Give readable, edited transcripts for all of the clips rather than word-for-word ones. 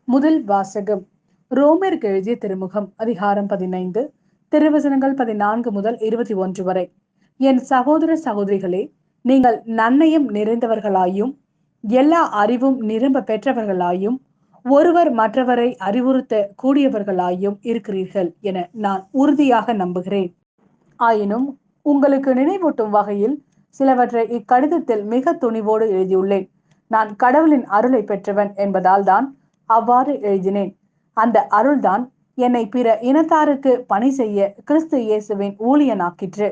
முதல் வாசகம் ரோமருக்கு எழுதிய திருமுகம் அதிகாரம் 15 திருவசனங்கள் 14 முதல் 21 வரை. என் சகோதர சகோதரிகளே, நீங்கள் நன்னயம் நிறைந்தவர்களாயும் எல்லா அறிவும் நிரம்ப பெற்றவர்களாயும் ஒருவர் மற்றவரை அறிவுறுத்த கூடியவர்களாயும் இருக்கிறீர்கள் என நான் உறுதியாக நம்புகிறேன். ஆயினும் உங்களுக்கு நினைவூட்டும் வகையில் சிலவற்றை இக்கடிதத்தில் மிக துணிவோடு எழுதியுள்ளேன். நான் கடவுளின் அருளை பெற்றவன் என்பதால் தான் அவ்வாறு எழுதினேன். அந்த அருள்தான் என்னை பிற இனத்தாருக்கு பணி செய்ய கிறிஸ்து இயேசுவின் ஊழியனாக்கிற்று.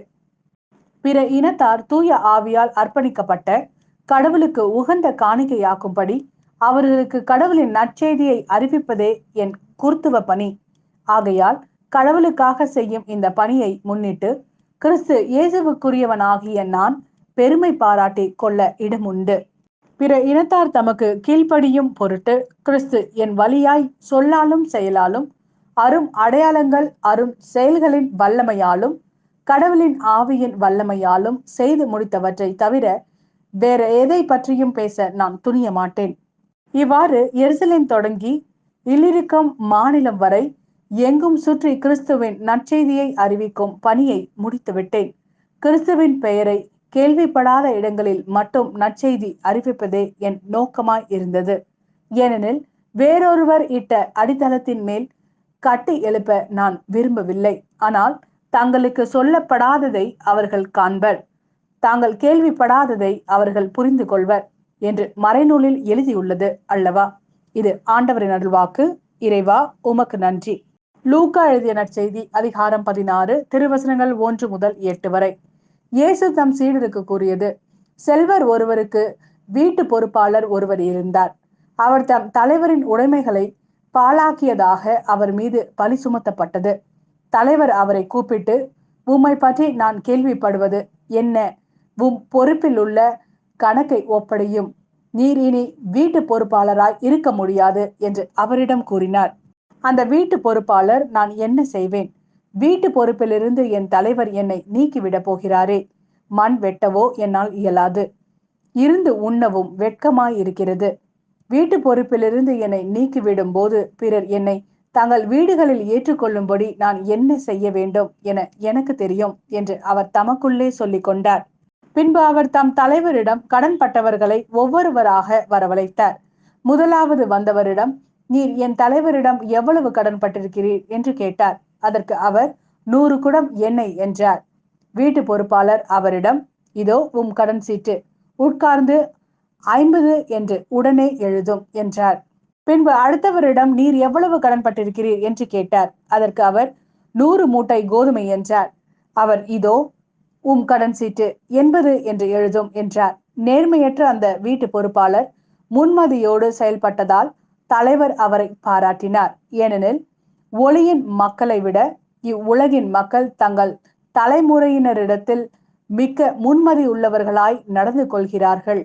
பிற இனத்தார் தூய ஆவியால் அர்ப்பணிக்கப்பட்ட கடவுளுக்கு உகந்த காணிக்கையாக்கும்படி அவர்களுக்கு கடவுளின் நற்செய்தியை அறிவிப்பதே என் குருத்துவ பணி. ஆகையால் கடவுளுக்காக செய்யும் இந்த பணியை முன்னிட்டு கிறிஸ்து இயேசுவுக்குரியவனாகிய நான் பெருமை பாராட்டி கொள்ள இடமுண்டு. பிற இனத்தார் தமக்கு கீழ்ப்படியும் பொருட்டு கிறிஸ்து என் வழியாய் சொல்லாலும் செயலாலும் அரும் அடையாளங்கள் அரும் செயல்களின் வல்லமையாலும் கடவுளின் ஆவியின் வல்லமையாலும் செய்து முடித்தவற்றை தவிர வேற எதை பற்றியும் பேச நான் துணிய மாட்டேன். இவ்வாறு எருசலேம் தொடங்கி இல்லிரிக்கம் மாநிலம் வரை எங்கும் சுற்றி கிறிஸ்துவின் நற்செய்தியை அறிவிக்கும் பணியை முடித்துவிட்டேன். கிறிஸ்துவின் பெயரை கேள்விப்படாத இடங்களில் மட்டும் நற்செய்தி அறிவிப்பதே என் நோக்கமாய் இருந்தது. ஏனெனில் வேறொருவர் இட்ட அடித்தளத்தின் மேல் கட்டி எழுப்ப நான் விரும்பவில்லை. ஆனால் தங்களுக்கு சொல்லப்படாததை அவர்கள் காண்பர், தாங்கள் கேள்விப்படாததை அவர்கள் புரிந்து கொள்வர் என்று மறைநூலில் எழுதியுள்ளது அல்லவா? இது ஆண்டவரின் அருள்வாக்கு. இறைவா, உமக்கு நன்றி. லூக்கா எழுதிய நற்செய்தி அதிகாரம் 16 திருவசனங்கள் 1 முதல் 8 வரை. இயேசு தம் சீடருக்கு கூறியது: செல்வர் ஒருவருக்கு வீட்டு பொறுப்பாளர் ஒருவர் இருந்தார். அவர் தம் தலைவரின் உடைமைகளை பாழாக்கியதாக அவர் மீது பழி சுமத்தப்பட்டது. தலைவர் அவரை கூப்பிட்டு, உம்மை பற்றி நான் கேள்விப்படுவது என்ன? உம் பொறுப்பில் உள்ள கணக்கை ஒப்படையும். நீர் இனி வீட்டு பொறுப்பாளராய் இருக்க முடியாது என்று அவரிடம் கூறினார். அந்த வீட்டு பொறுப்பாளர், நான் என்ன செய்வேன்? வீட்டு பொறுப்பிலிருந்து என் தலைவர் என்னை நீக்கிவிட போகிறாரே. மண் வெட்டவோ என்னால் இயலாது, இருந்து உண்ணவும் வெட்கமாய் இருக்கிறது. வீட்டு பொறுப்பிலிருந்து என்னை நீக்கிவிடும் போது பிறர் என்னை தங்கள் வீடுகளில் ஏற்றுக்கொள்ளும்படி நான் என்ன செய்ய வேண்டும் என எனக்கு தெரியும் என்று அவர் தமக்குள்ளே சொல்லிக் கொண்டார். பின்பு அவர் தம் தலைவரிடம் கடன்பட்டவர்களை ஒவ்வொருவராக வரவழைத்தார். முதலாவது வந்தவரிடம், நீர் என் தலைவரிடம் எவ்வளவு கடன்பட்டிருக்கிறீர் என்று கேட்டார். அதற்கு அவர், 100 குடம் எண்ணெய் என்றார். வீட்டு பொறுப்பாளர் அவரிடம், இதோ உம் கடன் சீட்டு, உட்கார்ந்து 50 என்று உடனே எழுதும் என்றார். பின்பு அடுத்தவரிடம், நீர் எவ்வளவு கடன்பட்டிருக்கிறீர் என்று கேட்டார். அதற்கு அவர், 100 மூட்டை கோதுமை என்றார். அவர், இதோ உம் கடன் சீட்டு, 80 என்று எழுதும் என்றார். நேர்மையற்ற அந்த வீட்டு பொறுப்பாளர் முன்மதியோடு செயல்பட்டதால் தலைவர் அவரை பாராட்டினார். ஏனெனில் ஒளியின் மக்களை விட இவ்வுலகின் மக்கள் தங்கள் தலைமுறையினரிடத்தில் மிக்க முன்மதி உள்ளவர்களாய் நடந்து கொள்கிறார்கள்